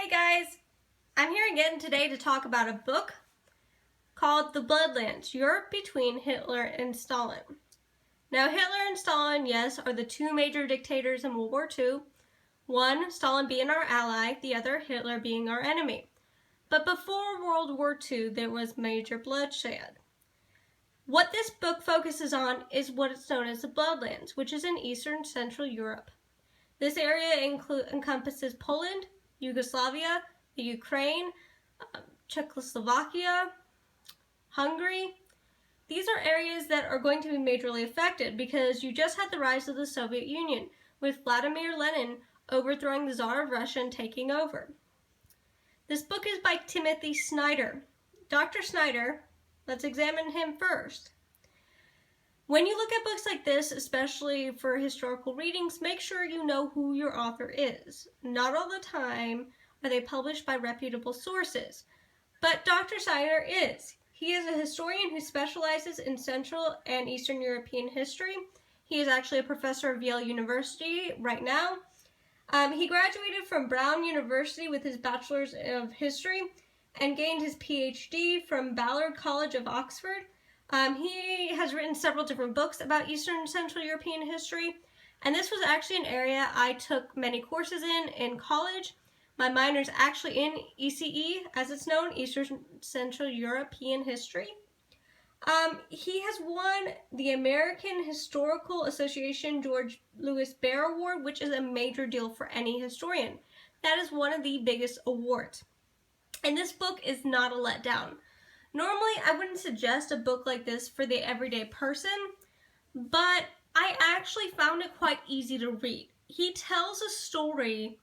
Hey guys, I'm here again today to talk about a book called The Bloodlands, Europe Between Hitler and Stalin. Now Hitler and Stalin, yes, are the two major dictators in World War II, one Stalin being our ally, the other Hitler being our enemy. But before World War II there was major bloodshed. What this book focuses on is what is known as the Bloodlands, which is in Eastern Central Europe. This area encompasses Poland, Yugoslavia, the Ukraine, Czechoslovakia, Hungary. These are areas that are going to be majorly affected because you just had the rise of the Soviet Union, with Vladimir Lenin overthrowing the Tsar of Russia and taking over. This book is by Timothy Snyder. Dr. Snyder, let's examine him first. When you look at books like this, especially for historical readings, make sure you know who your author is. Not all the time are they published by reputable sources, but Dr. Snyder is. He is a historian who specializes in Central and Eastern European history. He is actually a professor of Yale University right now. He graduated from Brown University with his Bachelor's of History and gained his PhD from Ballard College of Oxford. He has written several different books about Eastern and Central European history, and this was actually an area I took many courses in college. My minor is actually in ECE, as it's known, Eastern Central European History. He has won the American Historical Association George Louis Baer Award, which is a major deal for any historian. That is one of the biggest awards. And this book is not a letdown. Normally, I wouldn't suggest a book like this for the everyday person, but I actually found it quite easy to read. He tells a story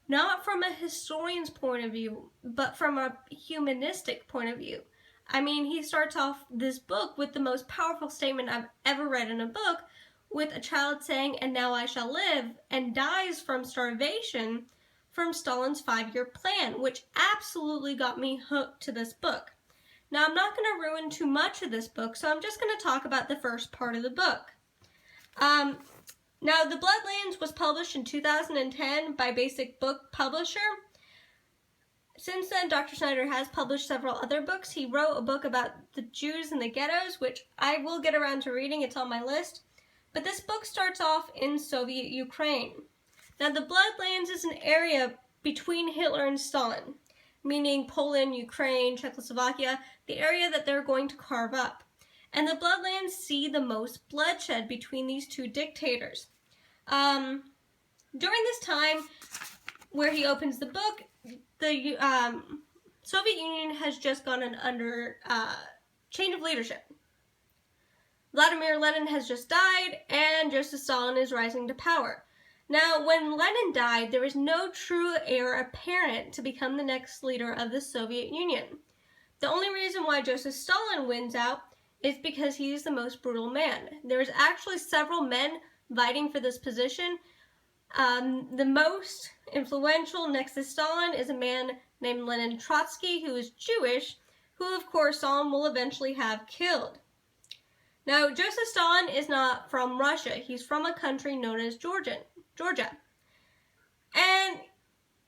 not from a historian's point of view, but from a humanistic point of view. I mean, he starts off this book with the most powerful statement I've ever read in a book, with a child saying, "And now I shall live," and dies from starvation from Stalin's 5-year plan, which absolutely got me hooked to this book. Now, I'm not going to ruin too much of this book, so I'm just going to talk about the first part of the book. Now, The Bloodlands was published in 2010 by Basic Book Publisher. Since then, Dr. Snyder has published several other books. He wrote a book about the Jews in the ghettos, which I will get around to reading. It's on my list. But this book starts off in Soviet Ukraine. Now, the Bloodlands is an area between Hitler and Stalin, meaning Poland, Ukraine, Czechoslovakia, the area that they're going to carve up. And the Bloodlands see the most bloodshed between these two dictators. During this time where he opens the book, the Soviet Union has just gone under change of leadership. Vladimir Lenin has just died, and Joseph Stalin is rising to power. Now, when Lenin died, there was no true heir apparent to become the next leader of the Soviet Union. The only reason why Joseph Stalin wins out is because he is the most brutal man. There's actually several men vying for this position. The most influential next to Stalin is a man named Lenin Trotsky, who is Jewish, who of course Stalin will eventually have killed. Now, Joseph Stalin is not from Russia. He's from a country known as Georgia. And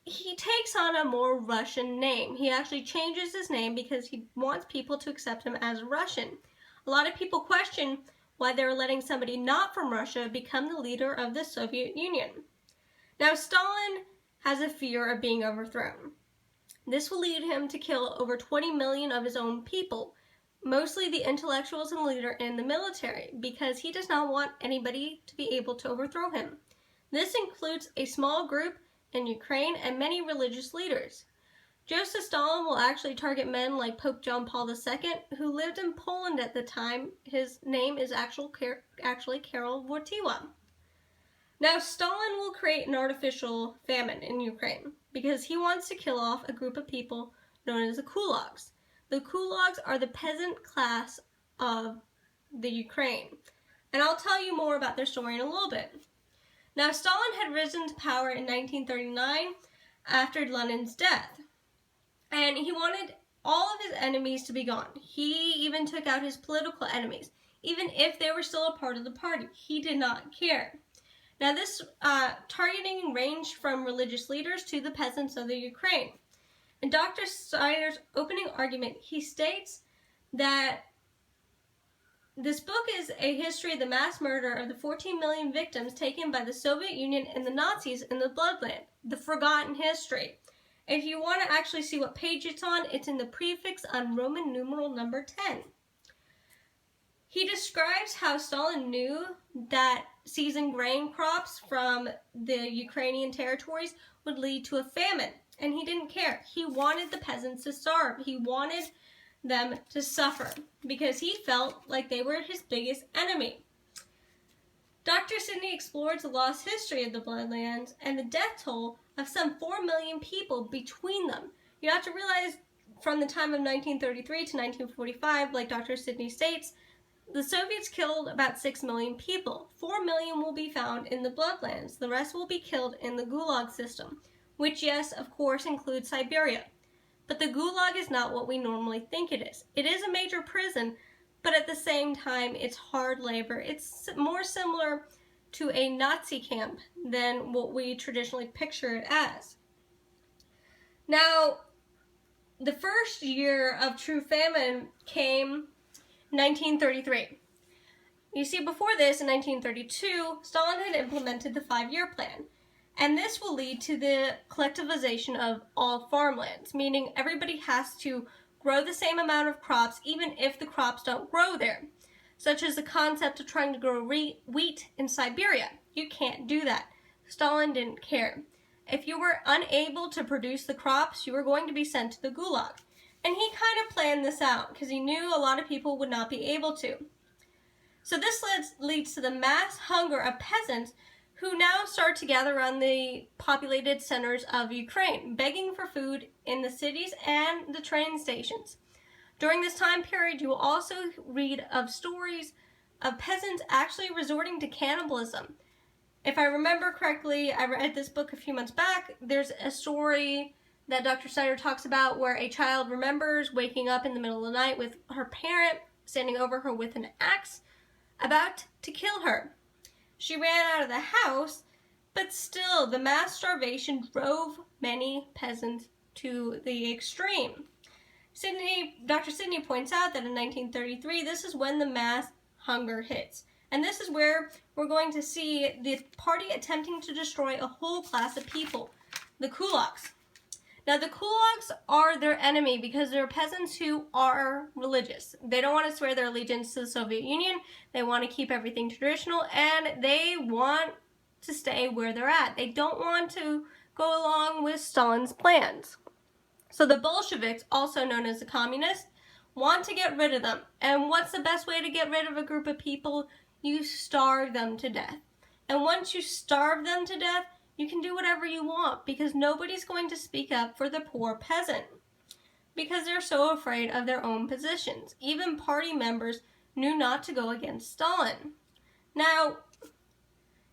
he takes on a more Russian name. He actually changes his name because he wants people to accept him as Russian. A lot of people question why they're letting somebody not from Russia become the leader of the Soviet Union. Now, Stalin has a fear of being overthrown. This will lead him to kill over 20 million of his own people, mostly the intellectuals and leader in the military, because he does not want anybody to be able to overthrow him. This includes a small group in Ukraine and many religious leaders. Joseph Stalin will actually target men like Pope John Paul II, who lived in Poland at the time. His name is actually Karol Wojtyła. Now, Stalin will create an artificial famine in Ukraine because he wants to kill off a group of people known as the kulaks. The kulaks are the peasant class of the Ukraine, and I'll tell you more about their story in a little bit. Now, Stalin had risen to power in 1939 after Lenin's death, and he wanted all of his enemies to be gone. He even took out his political enemies, even if they were still a part of the party. He did not care. Now this targeting ranged from religious leaders to the peasants of the Ukraine. In Dr. Snyder's opening argument, he states that this book is a history of the mass murder of the 14 million victims taken by the Soviet Union and the Nazis in the Bloodland, the forgotten history. If you want to actually see what page it's in the prefix on Roman numeral number 10. He describes how Stalin knew that seizing grain crops from the Ukrainian territories would lead to a famine, and he didn't care. He wanted the peasants to starve. He wanted them to suffer because he felt like they were his biggest enemy. Dr. Sidney explores the lost history of the Bloodlands and the death toll of some 4 million people between them. You have to realize from the time of 1933 to 1945, like Dr. Sidney states, the Soviets killed about 6 million people. 4 million will be found in the Bloodlands. The rest will be killed in the Gulag system, which, yes, of course, includes Siberia. But the Gulag is not what we normally think it is. It is a major prison, but at the same time, it's hard labor. It's more similar to a Nazi camp than what we traditionally picture it as. Now, the first year of true famine came 1933. You see, before this, in 1932, Stalin had implemented the 5-year plan, and this will lead to the collectivization of all farmlands, meaning everybody has to grow the same amount of crops even if the crops don't grow there, such as the concept of trying to grow wheat in Siberia. You can't do that. Stalin didn't care. If you were unable to produce the crops, you were going to be sent to the Gulag. And he kind of planned this out because he knew a lot of people would not be able to. So this leads to the mass hunger of peasants who now start to gather around the populated centers of Ukraine, begging for food in the cities and the train stations. During this time period, you will also read of stories of peasants actually resorting to cannibalism. If I remember correctly, I read this book a few months back. There's a story that Dr. Snyder talks about where a child remembers waking up in the middle of the night with her parent standing over her with an axe, about to kill her. She ran out of the house, but still the mass starvation drove many peasants to the extreme. Dr. Sidney points out that in 1933, this is when the mass hunger hits. And this is where we're going to see the party attempting to destroy a whole class of people, the kulaks. Now, the kulaks are their enemy because they're peasants who are religious. They don't want to swear their allegiance to the Soviet Union. They want to keep everything traditional, and they want to stay where they're at. They don't want to go along with Stalin's plans. So the Bolsheviks, also known as the communists, want to get rid of them. And what's the best way to get rid of a group of people? You starve them to death. And once you starve them to death, you can do whatever you want because nobody's going to speak up for the poor peasant because they're so afraid of their own positions. Even party members knew not to go against Stalin. Now,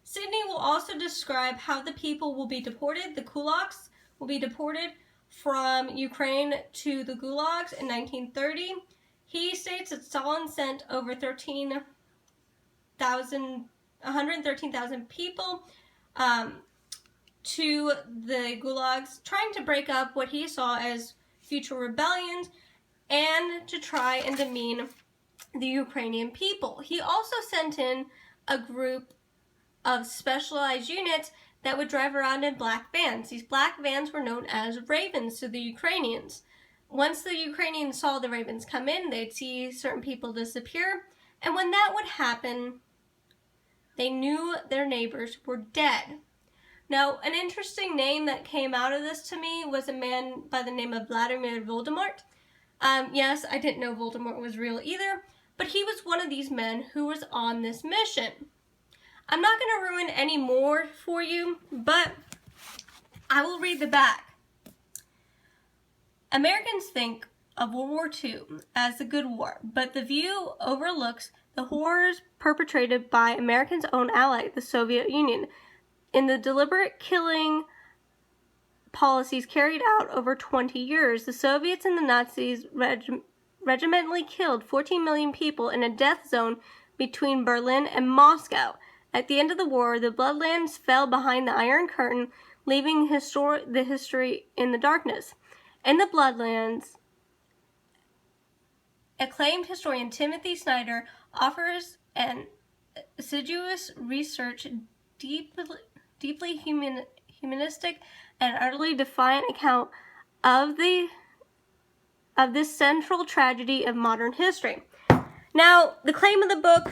Sidney will also describe how the people will be deported. The kulaks will be deported from Ukraine to the gulags in 1930. He states that Stalin sent over 113,000 people to the gulags, trying to break up what he saw as future rebellions and to try and demean the Ukrainian people. He also sent in a group of specialized units that would drive around in black vans. These black vans were known as ravens to the Ukrainians. Once the Ukrainians saw the ravens come in, they'd see certain people disappear, and when that would happen, they knew their neighbors were dead. Now, an interesting name that came out of this to me was a man by the name of Vladimir Voldemort. Yes, I didn't know Voldemort was real either, but he was one of these men who was on this mission. I'm not going to ruin any more for you, but I will read the back. Americans think of World War II as a good war, but the view overlooks the horrors perpetrated by Americans' own ally, the Soviet Union, in the deliberate killing policies carried out over 20 years. The Soviets and the Nazis regimentally killed 14 million people in a death zone between Berlin and Moscow. At the end of the war, the Bloodlands fell behind the Iron Curtain, leaving the history in the darkness. In the Bloodlands, acclaimed historian Timothy Snyder offers an assiduous research, deeply humanistic, and utterly defiant account of this central tragedy of modern history. Now, the claim of the book,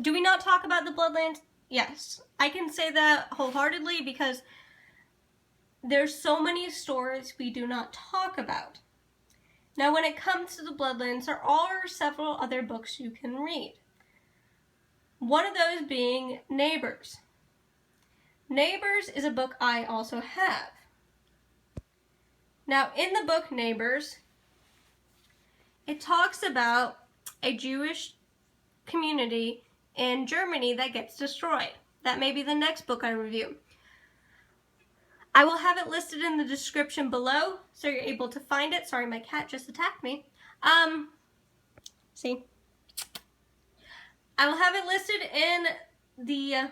do we not talk about the Bloodlands? Yes, I can say that wholeheartedly because there's so many stories we do not talk about. Now, when it comes to the Bloodlands, there are several other books you can read. One of those being Neighbors. Neighbors is a book I also have. Now, in the book Neighbors, it talks about a Jewish community in Germany that gets destroyed. That may be the next book I review. I will have it listed in the description below so you're able to find it. Sorry, my cat just attacked me. See? I will have it listed in the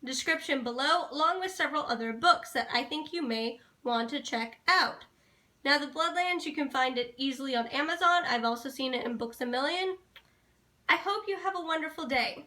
description below, along with several other books that I think you may want to check out. Now, the Bloodlands, you can find it easily on Amazon. I've also seen it in Books A Million. I hope you have a wonderful day.